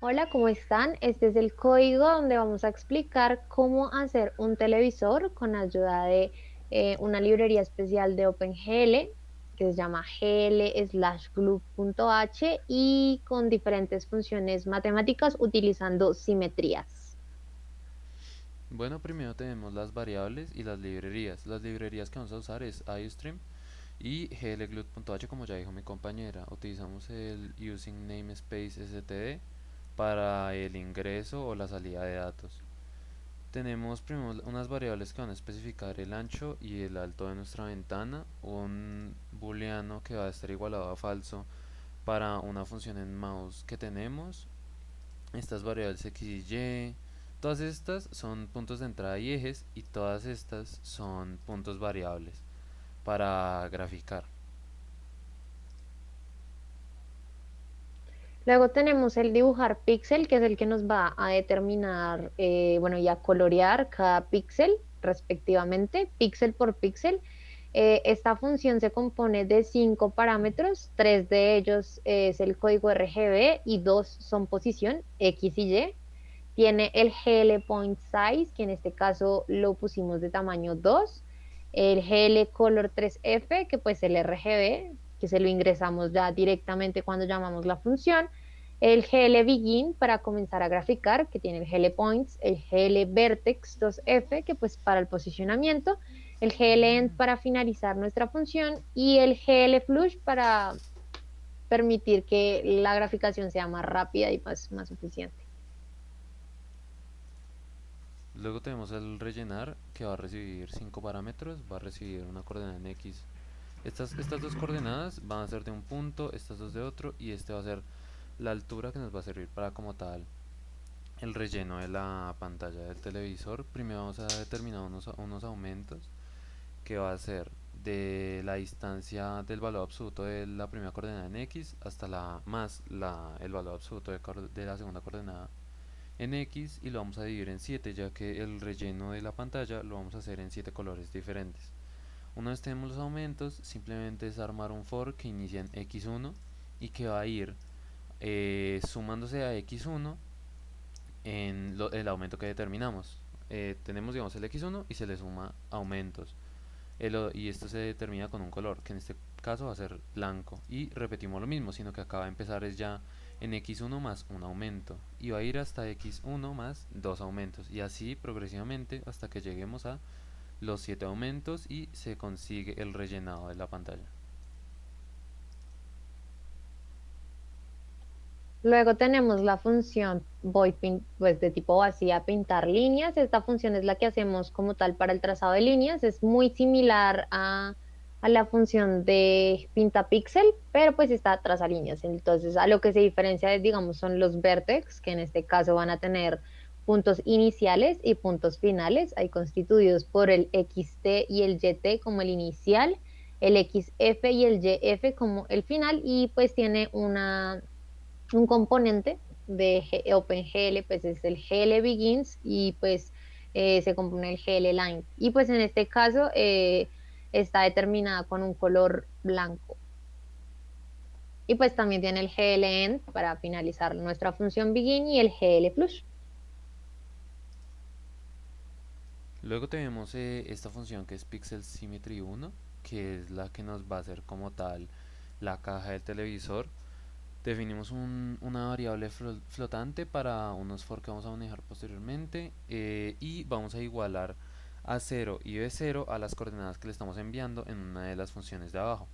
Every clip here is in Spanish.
Hola, ¿cómo están? Este es el código donde vamos a explicar cómo hacer un televisor con ayuda de una librería especial de OpenGL que se llama gl/glue.h y con diferentes funciones matemáticas utilizando simetrías. Bueno, primero tenemos las variables y las librerías. Las librerías que vamos a usar es iostream y glglut.h como ya dijo mi compañera. Utilizamos el using namespace std para el ingreso o la salida de datos. Tenemos primero unas variables que van a especificar el ancho y el alto de nuestra ventana, un booleano que va a estar igualado a falso para una función en mouse que tenemos, estas variables x y y, todas estas son puntos de entrada y ejes y todas estas son puntos variables para graficar. Luego tenemos el dibujar píxel, que es el que nos va a determinar, bueno, y a colorear cada píxel respectivamente, píxel por píxel. Esta función se compone de 5 parámetros, tres de ellos es el código RGB y dos son posición X y Y. Tiene el GL Point Size, que en este caso lo pusimos de tamaño 2, el GL Color 3F, que pues el RGB, que se lo ingresamos ya directamente cuando llamamos la función, el GL Begin para comenzar a graficar, que tiene el GL Points, el GL Vertex 2F, que pues para el posicionamiento, el GL End para finalizar nuestra función y el GL Flush para permitir que la graficación sea más rápida y más eficiente. Luego tenemos el rellenar que va a recibir 5 parámetros, va a recibir una coordenada en x. Estas dos coordenadas van a ser de un punto, estas dos de otro y este va a ser la altura que nos va a servir para como tal el relleno de la pantalla del televisor. Primero vamos a determinar unos aumentos que va a ser de la distancia del valor absoluto de la primera coordenada en x hasta el valor absoluto de la segunda coordenada en x, y lo vamos a dividir en 7 ya que el relleno de la pantalla lo vamos a hacer en 7 colores diferentes. Una vez tenemos los aumentos, simplemente es armar un for que inicia en x1 y que va a ir sumándose a x1 en el aumento que determinamos. Tenemos, digamos, el x1 y se le suma aumentos. Y esto se determina con un color, que en este caso va a ser blanco. Y repetimos lo mismo, sino que acaba de empezar es ya en x1 más un aumento. Y va a ir hasta x1 más dos aumentos. Y así progresivamente hasta que lleguemos a los 7 aumentos y se consigue el rellenado de la pantalla. Luego tenemos la función pues de tipo vacía, pintar líneas. Esta función es la que hacemos como tal para el trazado de líneas. Es muy similar a la función de pinta píxel, pero pues está traza líneas. Entonces, a lo que se diferencia, digamos, son los vértex, que en este caso van a tener puntos iniciales y puntos finales, ahí constituidos por el XT y el YT como el inicial, el XF y el YF como el final, y pues tiene un componente de OpenGL, pues es el GL Begins y pues se compone el GL Line. Y pues en este caso está determinada con un color blanco. Y pues también tiene el GL End para finalizar nuestra función Begin y el GL Flush. Luego tenemos esta función que es Pixel Symmetry 1, que es la que nos va a hacer como tal la caja del televisor. Definimos una variable flotante para unos for que vamos a manejar posteriormente, y vamos a igualar a 0 y b0 a las coordenadas que le estamos enviando en una de las funciones de abajo.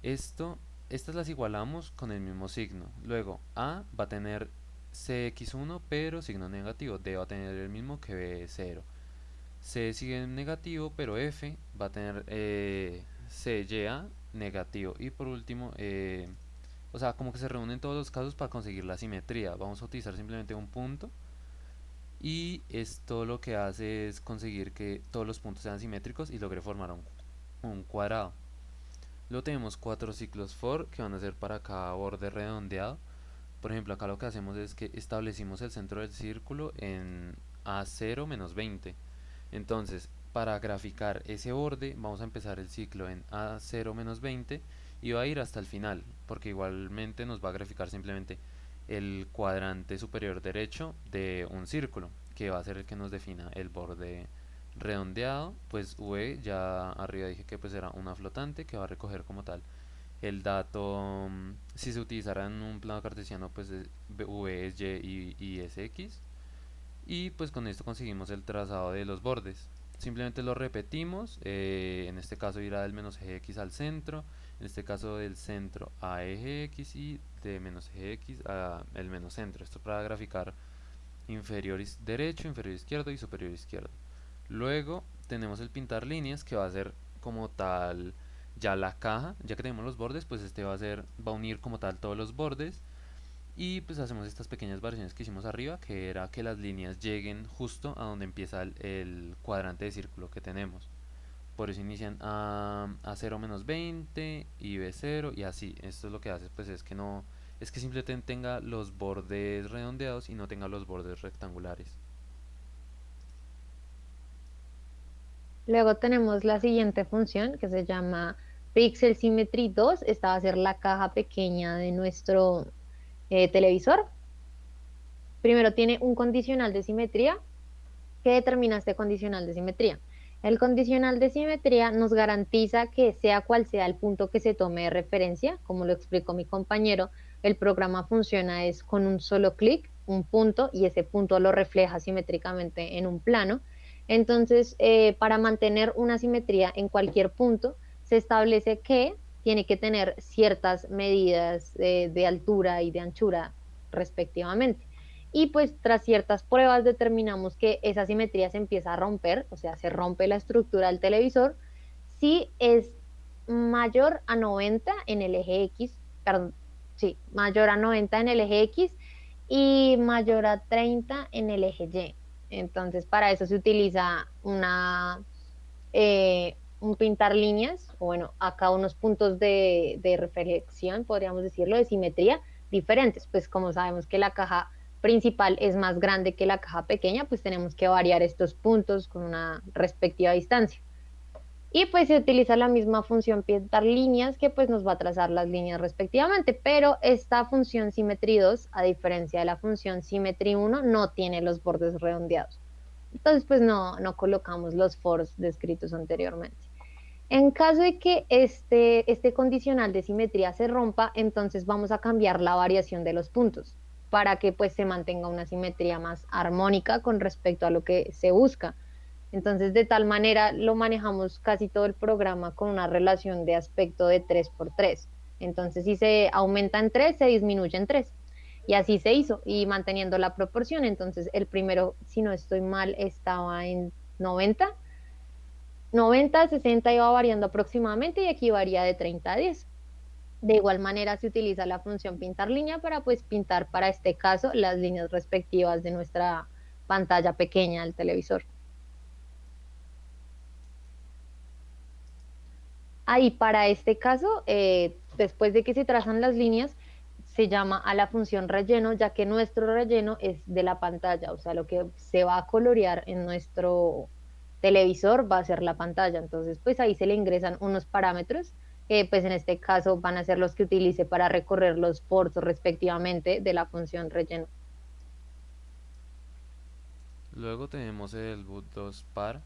Esto, estas las igualamos con el mismo signo. Luego a va a tener cx1 pero signo negativo, d va a tener el mismo que b0. C sigue en negativo, pero F va a tener CYA negativo. Y por último, o sea, como que se reúnen todos los casos para conseguir la simetría. Vamos a utilizar simplemente un punto. Y esto lo que hace es conseguir que todos los puntos sean simétricos y logre formar un cuadrado. Luego tenemos cuatro ciclos for que van a ser para cada borde redondeado. Por ejemplo, acá lo que hacemos es que establecimos el centro del círculo en A0 menos 20. Entonces, para graficar ese borde, vamos a empezar el ciclo en A0 menos 20 y va a ir hasta el final, porque igualmente nos va a graficar simplemente el cuadrante superior derecho de un círculo, que va a ser el que nos defina el borde redondeado. Pues V, ya arriba dije que pues era una flotante que va a recoger como tal el dato. Si se utilizara en un plano cartesiano, pues V es Y y es X. Y pues con esto conseguimos el trazado de los bordes. Simplemente lo repetimos, en este caso irá del menos eje x al centro, en este caso del centro a eje x y de menos eje x a el menos centro. Esto para graficar inferior derecho, inferior izquierdo y superior izquierdo. Luego tenemos el pintar líneas, que va a ser como tal ya la caja. Ya que tenemos los bordes, pues este va a unir como tal todos los bordes. Y pues hacemos estas pequeñas variaciones que hicimos arriba, que era que las líneas lleguen justo a donde empieza el cuadrante de círculo que tenemos. Por eso inician a 0 menos 20 y b cero y así. Esto es lo que hace, pues es que no, es que simplemente tenga los bordes redondeados y no tenga los bordes rectangulares. Luego tenemos la siguiente función que se llama Pixel Symmetry 2. Esta va a ser la caja pequeña de nuestro televisor. Primero tiene un condicional de simetría. ¿Qué determina este condicional de simetría? El condicional de simetría nos garantiza que sea cual sea el punto que se tome de referencia, como lo explicó mi compañero, el programa funciona es con un solo clic, un punto, y ese punto lo refleja simétricamente en un plano. Entonces, para mantener una simetría en cualquier punto, se establece que tiene que tener ciertas medidas de altura y de anchura respectivamente. Y pues tras ciertas pruebas determinamos que esa simetría se empieza a romper, o sea, se rompe la estructura del televisor si es mayor a 90 en el eje X, perdón, sí, mayor a 90 en el eje X y mayor a 30 en el eje Y. Entonces, para eso se utiliza un pintar líneas, o bueno, acá unos puntos de reflexión, podríamos decirlo, de simetría diferentes. Pues como sabemos que la caja principal es más grande que la caja pequeña, pues tenemos que variar estos puntos con una respectiva distancia. Y pues se utiliza la misma función pintar líneas que pues nos va a trazar las líneas respectivamente, pero esta función Symmetry 2, a diferencia de la función Symmetry 1, no tiene los bordes redondeados. Entonces pues no colocamos los fors descritos anteriormente. En caso de que este condicional de simetría se rompa, entonces vamos a cambiar la variación de los puntos para que pues se mantenga una simetría más armónica con respecto a lo que se busca. Entonces, de tal manera lo manejamos casi todo el programa con una relación de aspecto de 3 por 3. Entonces, si se aumenta en 3, se disminuye en 3. Y así se hizo, y manteniendo la proporción. Entonces, el primero, si no estoy mal, estaba en 90. 90, 60 iba variando aproximadamente y aquí varía de 30 a 10. De igual manera se utiliza la función pintar línea para pues pintar para este caso las líneas respectivas de nuestra pantalla pequeña del televisor. Ahí para este caso, después de que se trazan las líneas, se llama a la función relleno, ya que nuestro relleno es de la pantalla, o sea, lo que se va a colorear en nuestro televisor va a ser la pantalla. Entonces, pues ahí se le ingresan unos parámetros que pues en este caso van a ser los que utilice para recorrer los ports respectivamente de la función relleno. Luego tenemos el boot 2 par,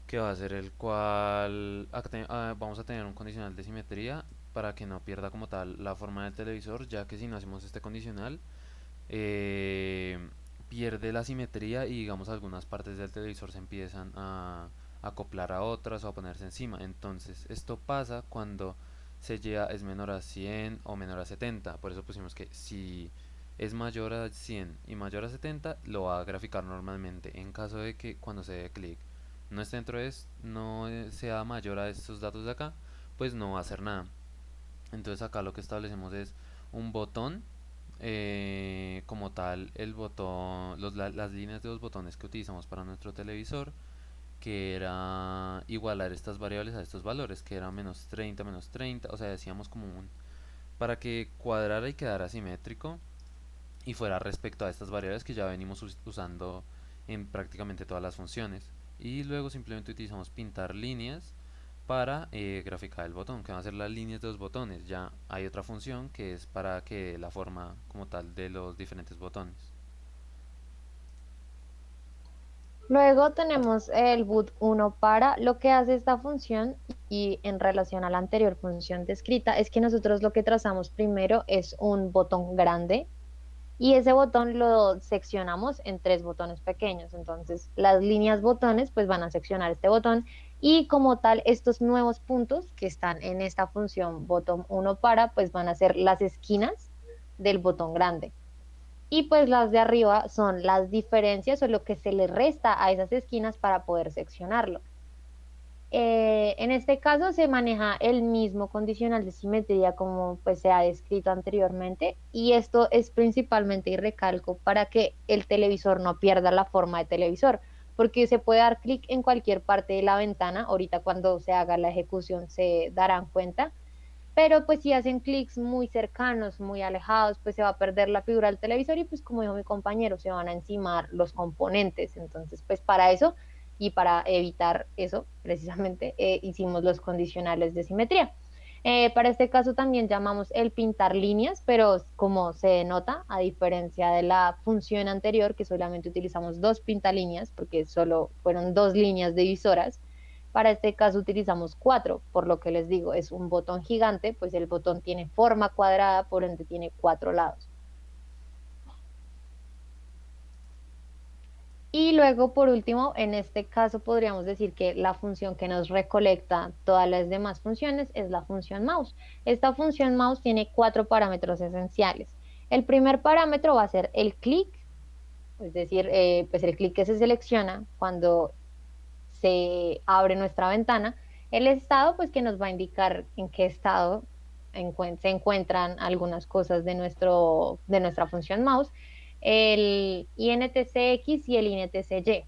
que va a ser el cual vamos a tener un condicional de simetría para que no pierda como tal la forma del televisor, ya que si no hacemos este condicional, eh, pierde la simetría y digamos algunas partes del televisor se empiezan a acoplar a otras o a ponerse encima. Entonces esto pasa cuando CYA es menor a 100 o menor a 70. Por eso pusimos que si es mayor a 100 y mayor a 70 lo va a graficar normalmente. En caso de que cuando se dé clic no esté dentro de no sea mayor a estos datos de acá, pues no va a hacer nada. Entonces acá lo que establecemos es un botón, como tal el botón, las líneas de los botones que utilizamos para nuestro televisor, que era igualar estas variables a estos valores, que era menos 30, o sea, decíamos como para que cuadrara y quedara simétrico y fuera respecto a estas variables que ya venimos usando en prácticamente todas las funciones. Y luego simplemente utilizamos pintar líneas para graficar el botón, que van a ser las líneas de los botones. Ya hay otra función que es para que la forma como tal de los diferentes botones. Luego tenemos el boot 1 para lo que hace esta función y en relación a la anterior función descrita es que nosotros lo que trazamos primero es un botón grande y ese botón lo seccionamos en tres botones pequeños. Entonces, las líneas botones pues van a seccionar este botón y como tal, estos nuevos puntos que están en esta función botón 1 para pues van a ser las esquinas del botón grande. Y pues las de arriba son las diferencias o lo que se le resta a esas esquinas para poder seccionarlo. En este caso se maneja el mismo condicional de simetría como pues se ha descrito anteriormente y esto es principalmente y recalco para que el televisor no pierda la forma de televisor porque se puede dar clic en cualquier parte de la ventana, ahorita cuando se haga la ejecución se darán cuenta, pero pues si hacen clics muy cercanos, muy alejados, pues se va a perder la figura del televisor y pues como dijo mi compañero, se van a encimar los componentes. Entonces, pues para eso y para evitar eso, precisamente, hicimos los condicionales de simetría. Para este caso también llamamos el pintar líneas, pero como se denota, a diferencia de la función anterior, que solamente utilizamos dos pintalíneas, porque solo fueron dos líneas divisoras, para este caso utilizamos cuatro, por lo que les digo, es un botón gigante, pues el botón tiene forma cuadrada, por ende tiene cuatro lados. Y luego, por último, en este caso podríamos decir que la función que nos recolecta todas las demás funciones es la función mouse. Esta función mouse tiene cuatro parámetros esenciales. El primer parámetro va a ser el clic, es decir, pues el clic que se selecciona cuando se abre nuestra ventana. El estado, pues que nos va a indicar en qué estado se encuentran algunas cosas de nuestra función mouse, el INTCX y el INTCY.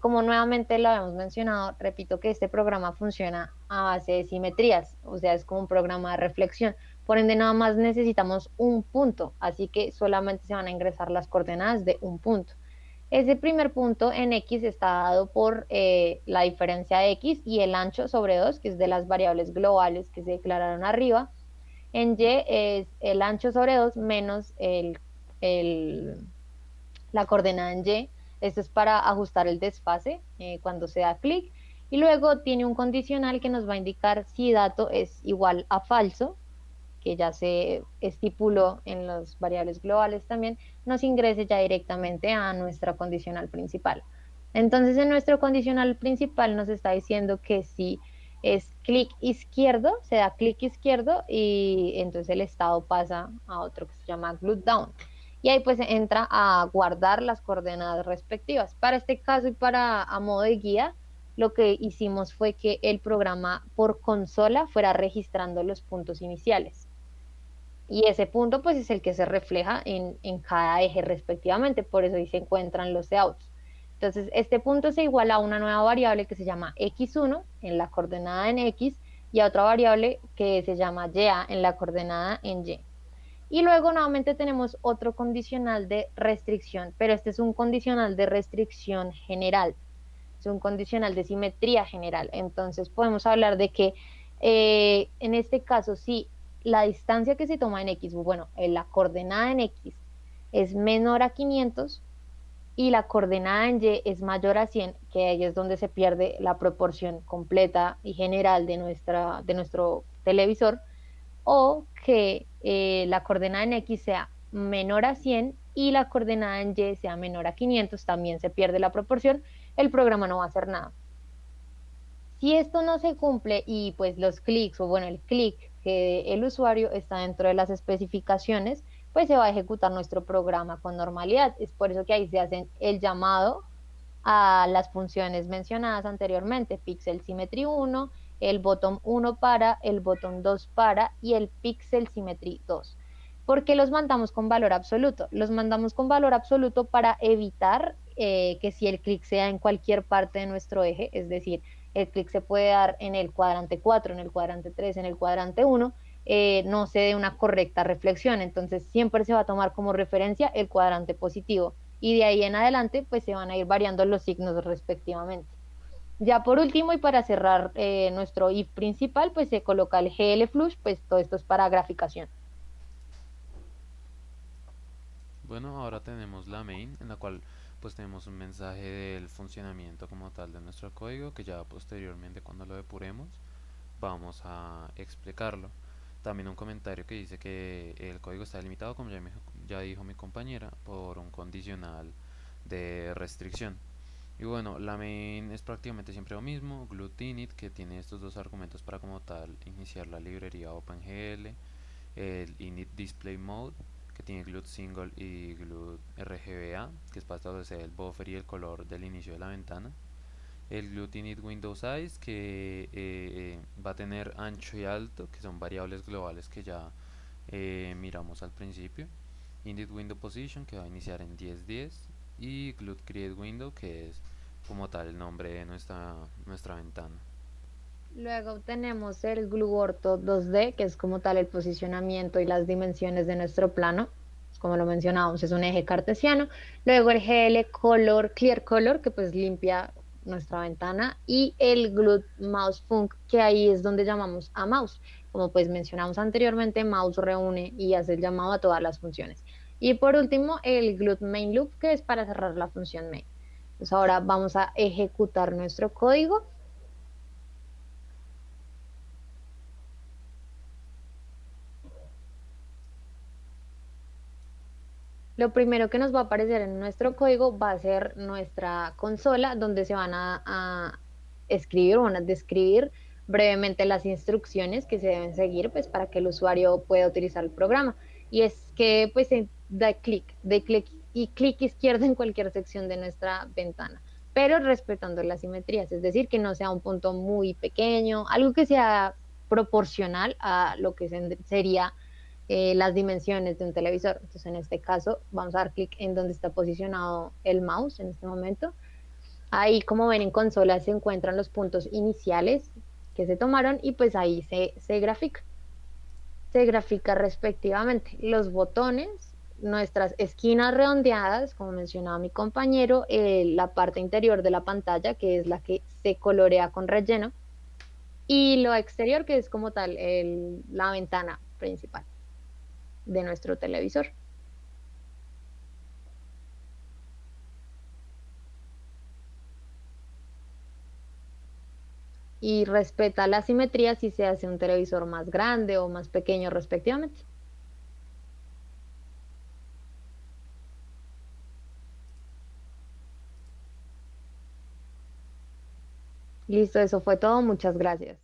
Como nuevamente lo habíamos mencionado, repito que este programa funciona a base de simetrías, o sea, es como un programa de reflexión. Por ende, nada más necesitamos un punto, así que solamente se van a ingresar las coordenadas de un punto. Ese primer punto en X está dado por la diferencia de X y el ancho sobre 2, que es de las variables globales que se declararon arriba. En Y es el ancho sobre 2 menos el, la coordenada en Y. Esto es para ajustar el desfase cuando se da clic. Y luego tiene un condicional que nos va a indicar si dato es igual a falso, que ya se estipuló en las variables globales también, nos ingrese ya directamente a nuestra condicional principal. Entonces, en nuestro condicional principal nos está diciendo que si es clic izquierdo, se da clic izquierdo y entonces el estado pasa a otro que se llama glute down. Y ahí pues entra a guardar las coordenadas respectivas. Para este caso y para a modo de guía, lo que hicimos fue que el programa por consola fuera registrando los puntos iniciales. Y ese punto pues es el que se refleja en cada eje respectivamente, por eso ahí se encuentran los outs. Entonces, este punto se iguala a una nueva variable que se llama x1 en la coordenada en x y a otra variable que se llama ya en la coordenada en y. Y luego nuevamente tenemos otro condicional de restricción, pero este es un condicional de restricción general, es un condicional de simetría general. Entonces podemos hablar de que en este caso, si la distancia que se toma en X, bueno, la coordenada en X es menor a 500 y la coordenada en Y es mayor a 100, que ahí es donde se pierde la proporción completa y general de nuestro televisor, o que la coordenada en X sea menor a 100 y la coordenada en Y sea menor a 500, también se pierde la proporción, el programa no va a hacer nada. Si esto no se cumple y pues los clics o bueno, el clic que el usuario está dentro de las especificaciones, pues se va a ejecutar nuestro programa con normalidad. Es por eso que ahí se hacen el llamado a las funciones mencionadas anteriormente, Pixel Symmetry 1, el botón 1 para, el botón 2 para y el Pixel Symmetry 2. ¿Por qué los mandamos con valor absoluto? Los mandamos con valor absoluto para evitar que si el clic sea en cualquier parte de nuestro eje, es decir, el clic se puede dar en el cuadrante 4, en el cuadrante 3, en el cuadrante 1, no se dé una correcta reflexión. Entonces siempre se va a tomar como referencia el cuadrante positivo y de ahí en adelante pues se van a ir variando los signos respectivamente. Ya por último y para cerrar nuestro if principal, pues se coloca el glFlush, pues todo esto es para graficación. Bueno, ahora tenemos la main, en la cual pues tenemos un mensaje del funcionamiento como tal de nuestro código, que ya posteriormente cuando lo depuremos vamos a explicarlo. También un comentario que dice que el código está delimitado, como ya dijo mi compañera, por un condicional de restricción. Y bueno, la main es prácticamente siempre lo mismo, glut-init, que tiene estos dos argumentos para como tal iniciar la librería OpenGL, el init display mode, que tiene glut single y glut RGBA, que es para establecer el buffer y el color del inicio de la ventana, el glut init window size, que va a tener ancho y alto, que son variables globales que ya miramos al principio, init window position, que va a iniciar en 1010, y glut create window, que es como tal el nombre de nuestra ventana. Luego tenemos el glue ortho 2D, que es como tal el posicionamiento y las dimensiones de nuestro plano. Como lo mencionábamos, es un eje cartesiano. Luego el GL color, clear color, que pues limpia nuestra ventana. Y el glue mouse func, que ahí es donde llamamos a mouse. Como pues mencionamos anteriormente, mouse reúne y hace el llamado a todas las funciones. Y por último, el glue main loop, que es para cerrar la función main. Entonces ahora vamos a ejecutar nuestro código. Lo primero que nos va a aparecer en nuestro código va a ser nuestra consola, donde se van a escribir o van a describir brevemente las instrucciones que se deben seguir, pues, para que el usuario pueda utilizar el programa. Y es que, pues, de clic y clic izquierdo en cualquier sección de nuestra ventana, pero respetando las simetrías, es decir, que no sea un punto muy pequeño, algo que sea proporcional a lo que sería las dimensiones de un televisor. Entonces, en este caso, vamos a dar clic en donde está posicionado el mouse en este momento. Ahí, como ven en consola, se encuentran los puntos iniciales que se tomaron y pues ahí se grafica. Se grafica respectivamente los botones, nuestras esquinas redondeadas, como mencionaba mi compañero, la parte interior de la pantalla, que es la que se colorea con relleno, y lo exterior, que es como tal la ventana principal de nuestro televisor. Y respeta la simetría si se hace un televisor más grande o más pequeño respectivamente. Listo, eso fue todo. Muchas gracias.